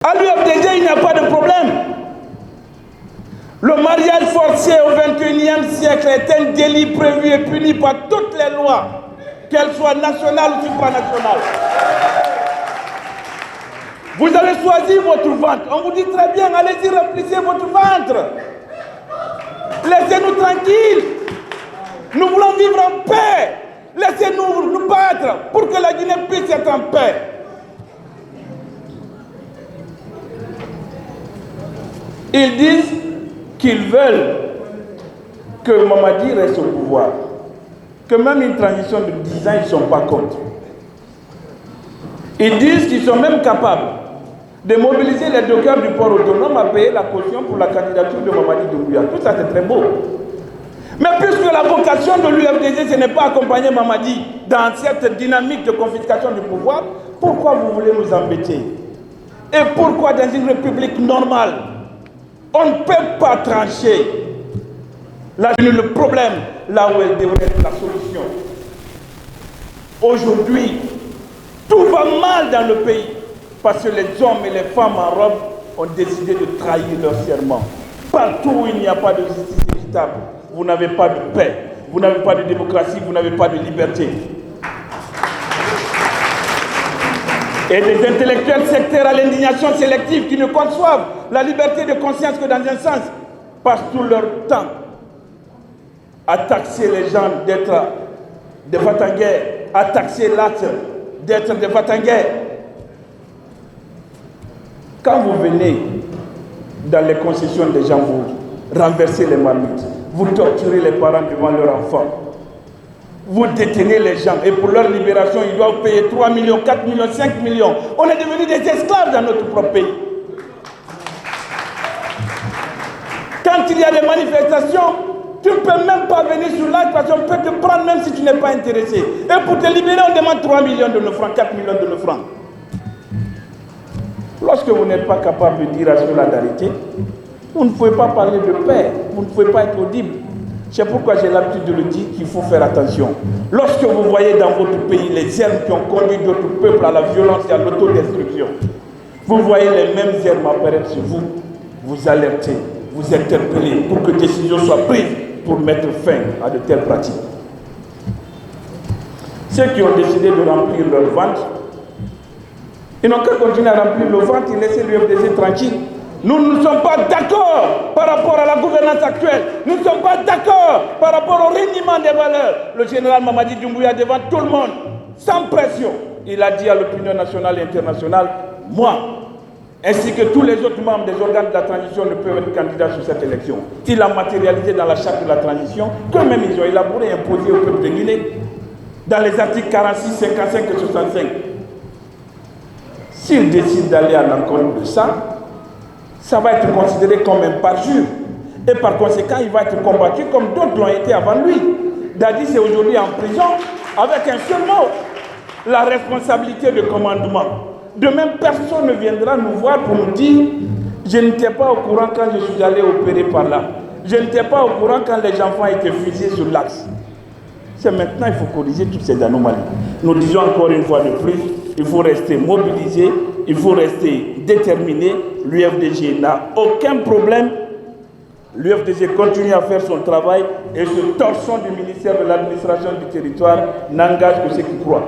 À l'UFDG, il n'y a pas de problème. Le mariage forcé au XXIe siècle est un délit prévu et puni par toutes les lois, qu'elles soient nationales ou supranationales. Vous avez choisi votre ventre. On vous dit très bien, allez-y, remplissez votre ventre. Laissez-nous tranquilles. Nous voulons vivre en paix. Laissez-nous nous battre pour que la Guinée puisse être en paix. Ils disent qu'ils veulent que Mamadi reste au pouvoir. Que même une transition de 10 ans, ils ne sont pas contre. Ils disent qu'ils sont même capables de mobiliser les dockers du port autonome à payer la caution pour la candidature de Mamadi Doumbouya. Tout ça, c'est très beau. Mais puisque la vocation de l'UFDG, ce n'est pas accompagner Mamadi dans cette dynamique de confiscation du pouvoir, pourquoi vous voulez nous embêter? Et pourquoi dans une république normale, on ne peut pas trancher le problème là où elle devrait être la solution? Aujourd'hui, tout va mal dans le pays parce que les hommes et les femmes en robe ont décidé de trahir leur serment. Partout où il n'y a pas de justice équitable, vous n'avez pas de paix, vous n'avez pas de démocratie, vous n'avez pas de liberté. Et des intellectuels sectaires à l'indignation sélective qui ne conçoivent la liberté de conscience que dans un sens, passent tout leur temps à taxer les gens d'être des Vatangais, à taxer l'acte d'être des Vatangais. Quand vous venez dans les concessions des gens, vous renversez les marmites, vous torturez les parents devant leurs enfants, vous détenez les gens et pour leur libération, ils doivent payer 3 millions, 4 millions, 5 millions. On est devenus des esclaves dans notre propre pays. Quand il y a des manifestations, tu ne peux même pas venir sur l'acte parce qu'on peut te prendre même si tu n'es pas intéressé. Et pour te libérer, on demande 3 millions de nos francs, 4 millions de nos francs. Lorsque vous n'êtes pas capable de dire à cela d'arrêter, vous ne pouvez pas parler de paix, vous ne pouvez pas être audible. C'est pourquoi j'ai l'habitude de le dire qu'il faut faire attention. Lorsque vous voyez dans votre pays les armes qui ont conduit d'autres peuples à la violence et à l'autodestruction, vous voyez les mêmes armes apparaître sur vous, vous alertez, vous interpellez pour que décision soit prise pour mettre fin à de telles pratiques. Ceux qui ont décidé de remplir leur ventre, ils n'ont qu'à continuer à remplir le ventre et laisser l'UFDG tranquille. Nous ne sommes pas d'accord par rapport à la gouvernance actuelle. Nous ne sommes pas d'accord par rapport au reniement des valeurs. Le général Mamadi Doumbouya devant tout le monde, sans pression, il a dit à l'opinion nationale et internationale, moi, ainsi que tous les autres membres des organes de la transition ne peuvent être candidats sur cette élection. Il a matérialisé dans la charte de la transition, qu'eux-mêmes ils ont élaboré et imposé au peuple de Guinée, dans les articles 46, 55 et 65. S'il décide d'aller à l'encontre de ça, ça va être considéré comme un parjure. Et par conséquent, il va être combattu comme d'autres l'ont été avant lui. Dadis est aujourd'hui en prison avec un seul mot, la responsabilité de commandement. De même, personne ne viendra nous voir pour nous dire « Je n'étais pas au courant quand je suis allé opérer par là. Je n'étais pas au courant quand les enfants étaient fusillés sur l'axe. » C'est maintenant qu'il faut corriger toutes ces anomalies. Nous disons encore une fois de plus, il faut rester mobilisé, il faut rester déterminé. L'UFDG n'a aucun problème. L'UFDG continue à faire son travail et ce torchon du ministère de l'administration du territoire n'engage que ceux qui croient.